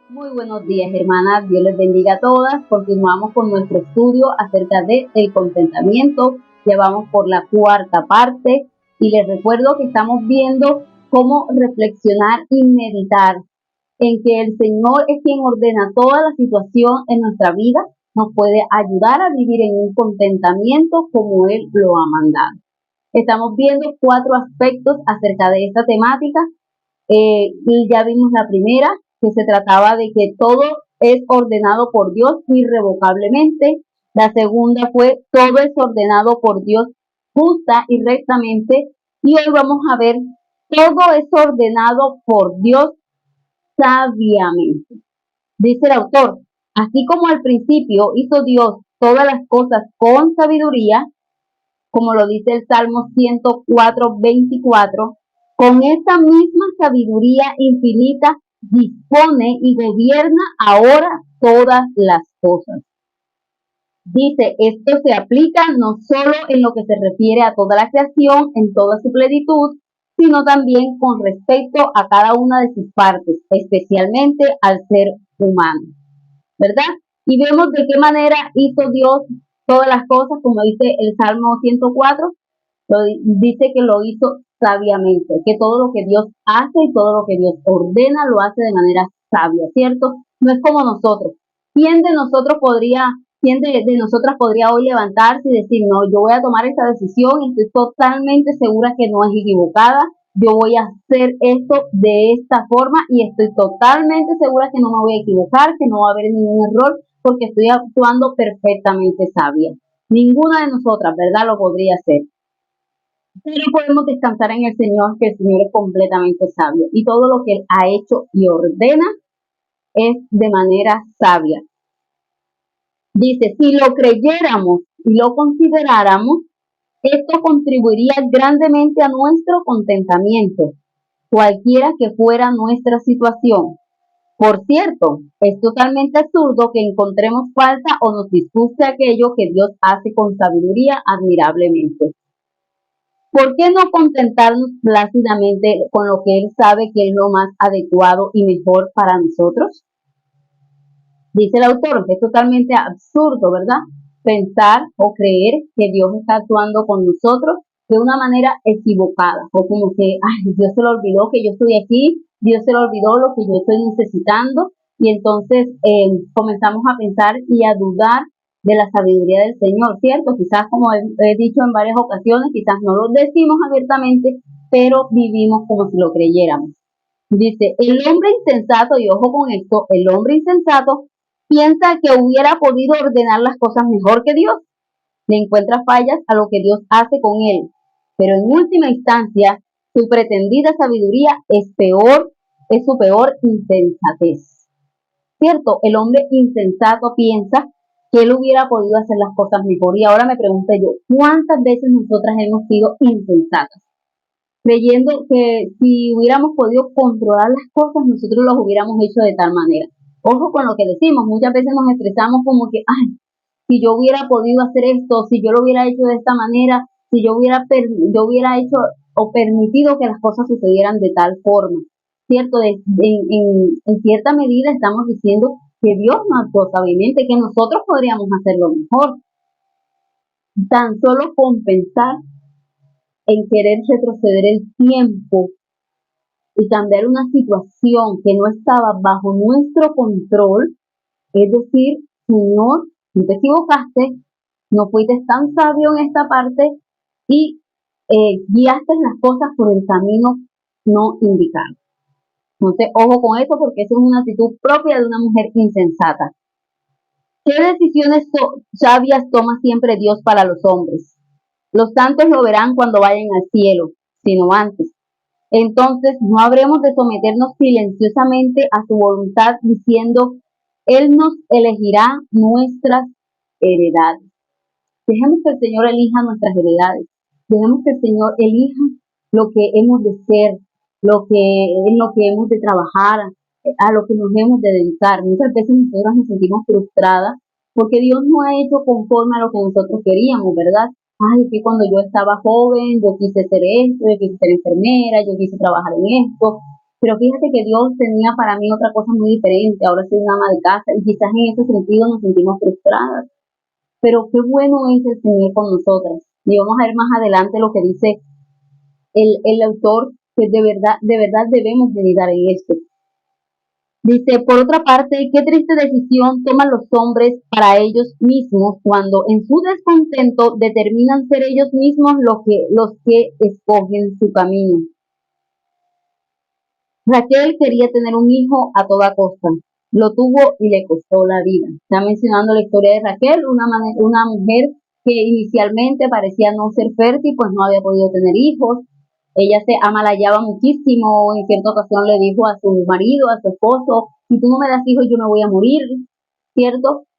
Muy buenos días, hermanas. Dios les bendiga a todas. Continuamos con nuestro estudio acerca del contentamiento. Ya vamos por la cuarta parte y les recuerdo que estamos viendo cómo reflexionar y meditar en que el Señor es quien ordena toda la situación en nuestra vida, nos puede ayudar a vivir en un contentamiento como Él lo ha mandado. Estamos viendo 4 aspectos acerca de esta temática. Y ya vimos la primera, que se trataba de que todo es ordenado por Dios irrevocablemente. La segunda fue, todo es ordenado por Dios justa y rectamente. Y hoy vamos a ver, todo es ordenado por Dios sabiamente. Dice el autor, así como al principio hizo Dios todas las cosas con sabiduría, como lo dice el Salmo 104:24, con esa misma sabiduría infinita dispone y gobierna ahora todas las cosas. Dice, esto se aplica no solo en lo que se refiere a toda la creación en toda su plenitud, sino también con respecto a cada una de sus partes, especialmente al ser humano, ¿verdad? Y vemos de qué manera hizo Dios todas las cosas, como dice el Salmo 104, dice que lo hizo sabiamente, que todo lo que Dios hace y todo lo que Dios ordena lo hace de manera sabia, ¿cierto? No es como nosotros. ¿Quién de nosotros podría, quién de nosotras podría hoy levantarse y decir, no, yo voy a tomar esta decisión y estoy totalmente segura que no es equivocada, yo voy a hacer esto de esta forma y estoy totalmente segura que no me voy a equivocar, que no va a haber ningún error porque estoy actuando perfectamente sabia? Ninguna de nosotras, ¿verdad?, lo podría hacer. Pero podemos descansar en el Señor, que el Señor es completamente sabio y todo lo que Él ha hecho y ordena es de manera sabia. Dice, si lo creyéramos y lo consideráramos, esto contribuiría grandemente a nuestro contentamiento, cualquiera que fuera nuestra situación. Por cierto, es totalmente absurdo que encontremos falta o nos disguste aquello que Dios hace con sabiduría admirablemente. ¿Por qué no contentarnos plácidamente con lo que Él sabe que es lo más adecuado y mejor para nosotros? Dice el autor, que es totalmente absurdo, ¿verdad?, pensar o creer que Dios está actuando con nosotros de una manera equivocada, o como que, ay, Dios se le olvidó que yo estoy aquí, Dios se le olvidó lo que yo estoy necesitando, y entonces comenzamos a pensar y a dudar de la sabiduría del Señor, ¿cierto? Quizás, como he dicho en varias ocasiones, quizás no lo decimos abiertamente, pero vivimos como si lo creyéramos. Dice, el hombre insensato, y ojo con esto, el hombre insensato piensa que hubiera podido ordenar las cosas mejor que Dios. Le encuentra fallas a lo que Dios hace con él. Pero en última instancia, su pretendida sabiduría es su peor insensatez. ¿Cierto? El hombre insensato piensa que él hubiera podido hacer las cosas mejor. Y ahora me pregunto yo, ¿cuántas veces nosotras hemos sido insensatas? Creyendo que si hubiéramos podido controlar las cosas, nosotros los hubiéramos hecho de tal manera. Ojo con lo que decimos, muchas veces nos expresamos como que, ay, si yo hubiera podido hacer esto, si yo lo hubiera hecho de esta manera, si yo hubiera hecho o permitido que las cosas sucedieran de tal forma, ¿cierto? En cierta medida estamos diciendo que Dios no actuó sabiamente, que nosotros podríamos hacerlo mejor. Tan solo compensar en querer retroceder el tiempo y cambiar una situación que no estaba bajo nuestro control, es decir, Señor, no te equivocaste, no fuiste tan sabio en esta parte y guiaste las cosas por el camino no indicado. Entonces, ojo con eso, porque eso es una actitud propia de una mujer insensata. ¿Qué decisiones sabias toma siempre Dios para los hombres? Los santos lo verán cuando vayan al cielo, sino antes. Entonces no habremos de someternos silenciosamente a su voluntad diciendo, Él nos elegirá nuestras heredades. Dejemos que el Señor elija nuestras heredades. Dejemos que el Señor elija lo que hemos de ser, en lo que hemos de trabajar, a lo que nos hemos de dedicar. Muchas veces nosotras nos sentimos frustradas porque Dios no ha hecho conforme a lo que nosotros queríamos, ¿verdad? Ay, que cuando yo estaba joven, yo quise ser esto, yo quise ser enfermera, yo quise trabajar en esto, pero fíjate que Dios tenía para mí otra cosa muy diferente, ahora soy una ama de casa y quizás en ese sentido nos sentimos frustradas, pero qué bueno es el Señor con nosotras. Y vamos a ver más adelante lo que dice el autor, que de verdad debemos meditar en esto. Dice, por otra parte, qué triste decisión toman los hombres para ellos mismos cuando en su descontento determinan ser ellos mismos los que escogen su camino. Raquel quería tener un hijo a toda costa. Lo tuvo y le costó la vida. Está mencionando la historia de Raquel, una mujer que inicialmente parecía no ser fértil, pues no había podido tener hijos. Ella se amalayaba muchísimo. En cierta ocasión le dijo a su marido, a su esposo, si tú no me das hijos yo me voy a morir, ¿cierto?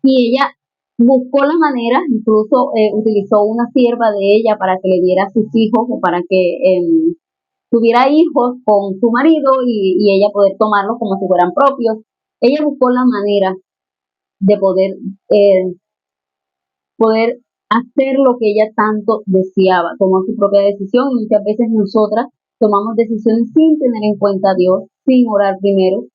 Y ella buscó la manera, incluso utilizó una sierva de ella para que le diera a sus hijos o para que tuviera hijos con su marido y ella poder tomarlos como si fueran propios. Ella buscó la manera de poder hacer lo que ella tanto deseaba, tomó su propia decisión y muchas veces nosotras tomamos decisiones sin tener en cuenta a Dios, sin orar primero,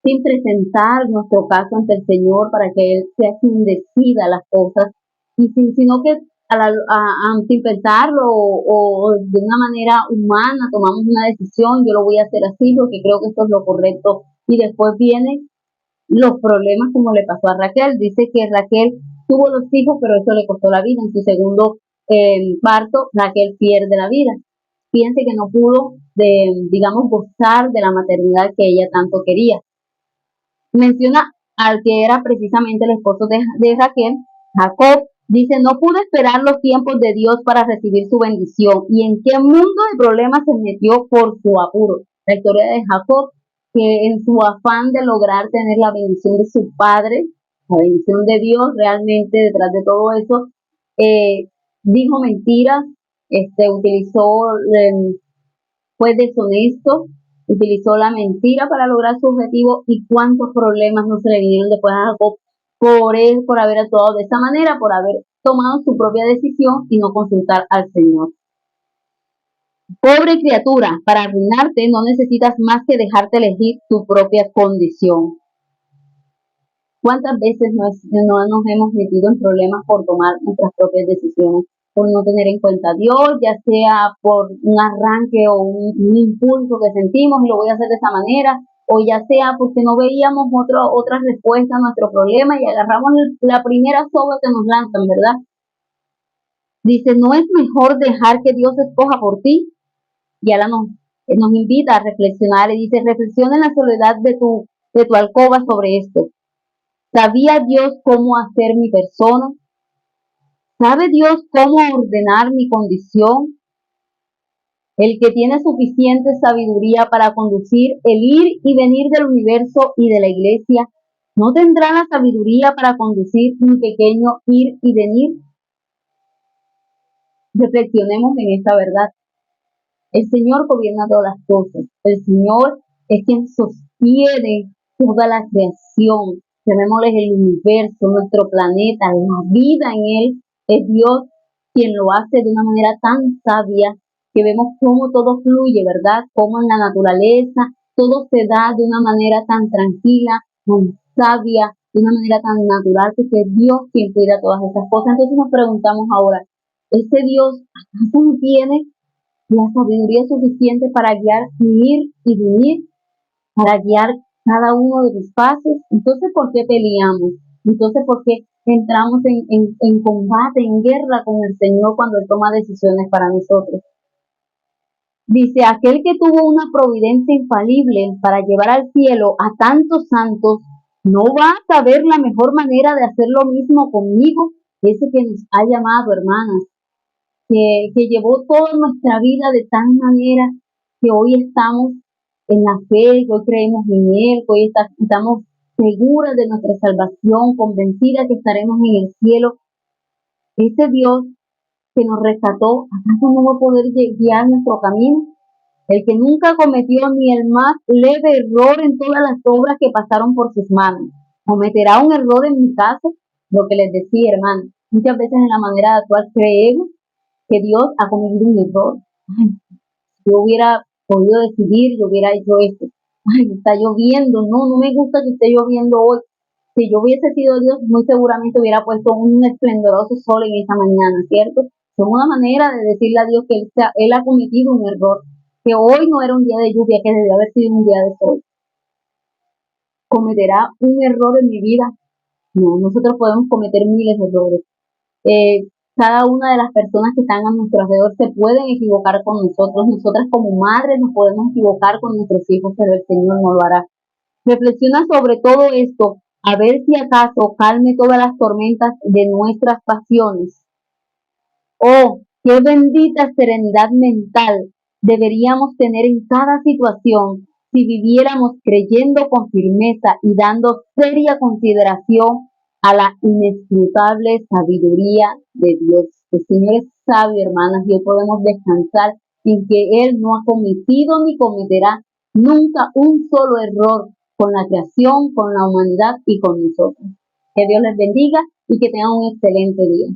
sin presentar nuestro caso ante el Señor para que Él sea quien decida las cosas, sino que sin pensarlo o de una manera humana tomamos una decisión, yo lo voy a hacer así porque creo que esto es lo correcto, y después vienen los problemas como le pasó a Raquel. Dice que Raquel tuvo los hijos, pero eso le costó la vida. En su segundo parto, Raquel pierde la vida. Fíjense que no pudo, digamos, gozar de la maternidad que ella tanto quería. Menciona al que era precisamente el esposo de Raquel, Jacob. Dice, no pudo esperar los tiempos de Dios para recibir su bendición. ¿Y en qué mundo de problemas se metió por su apuro? La historia de Jacob, que en su afán de lograr tener la bendición de su padre, la bendición de Dios, realmente detrás de todo eso, dijo mentiras, fue deshonesto, utilizó la mentira para lograr su objetivo, y cuántos problemas no se le vinieron después a Jacob por él, por haber actuado de esa manera, por haber tomado su propia decisión y no consultar al Señor. Pobre criatura, para arruinarte no necesitas más que dejarte elegir tu propia condición. ¿Cuántas veces no nos hemos metido en problemas por tomar nuestras propias decisiones, por no tener en cuenta a Dios, ya sea por un arranque o un impulso que sentimos y lo voy a hacer de esa manera, o ya sea porque no veíamos otra respuesta a nuestro problema y agarramos la primera soga que nos lanzan, ¿verdad? Dice, ¿no es mejor dejar que Dios escoja por ti? Y ahora nos invita a reflexionar y dice, reflexiona en la soledad de tu alcoba sobre esto. ¿Sabía Dios cómo hacer mi persona? ¿Sabe Dios cómo ordenar mi condición? El que tiene suficiente sabiduría para conducir el ir y venir del universo y de la iglesia, ¿no tendrá la sabiduría para conducir mi pequeño ir y venir? Reflexionemos en esta verdad. El Señor gobierna todas las cosas. El Señor es quien sostiene toda la creación. Llamémosle el universo, nuestro planeta, la vida en él. Es Dios quien lo hace de una manera tan sabia que vemos cómo todo fluye, ¿verdad? Cómo en la naturaleza todo se da de una manera tan tranquila, tan sabia, de una manera tan natural, porque es Dios quien cuida todas esas cosas. Entonces nos preguntamos ahora, ¿este Dios acaso no tiene la sabiduría suficiente para guiar mi ir y venir, para guiar cada uno de mis pasos? Entonces, ¿por qué peleamos? Entonces, ¿por qué entramos en combate, en guerra con el Señor cuando Él toma decisiones para nosotros? Dice, aquel que tuvo una providencia infalible para llevar al cielo a tantos santos, ¿no va a saber la mejor manera de hacer lo mismo conmigo? Ese que nos ha llamado, hermanas, que llevó toda nuestra vida de tal manera que hoy estamos en la fe, que hoy creemos en Él, que hoy estamos seguras de nuestra salvación, convencidas que estaremos en el cielo. Ese Dios que nos rescató, ¿acaso no va a poder guiar nuestro camino? El que nunca cometió ni el más leve error en todas las obras que pasaron por sus manos, ¿cometerá un error en mi caso? Lo que les decía, hermano, muchas veces en la manera de actuar creemos que Dios ha cometido un error. Ay, yo hubiera podido decidir, yo hubiera hecho esto. Ay, está lloviendo, no me gusta que esté lloviendo hoy. Si yo hubiese sido Dios, muy seguramente hubiera puesto un esplendoroso sol en esa mañana, ¿cierto? Es una manera de decirle a Dios que él ha cometido un error, que hoy no era un día de lluvia, que debió haber sido un día de sol. ¿Cometerá un error en mi vida? No, nosotros podemos cometer miles de errores. Cada una de las personas que están a nuestro alrededor se pueden equivocar con nosotros. Nosotras como madres nos podemos equivocar con nuestros hijos, pero el Señor no lo hará. Reflexiona sobre todo esto, a ver si acaso calme todas las tormentas de nuestras pasiones. Oh, qué bendita serenidad mental deberíamos tener en cada situación si viviéramos creyendo con firmeza y dando seria consideración a la inescrutable sabiduría de Dios. El Señor es sabio, hermanas, y hoy podemos descansar en que Él no ha cometido ni cometerá nunca un solo error con la creación, con la humanidad y con nosotros. Que Dios les bendiga y que tengan un excelente día.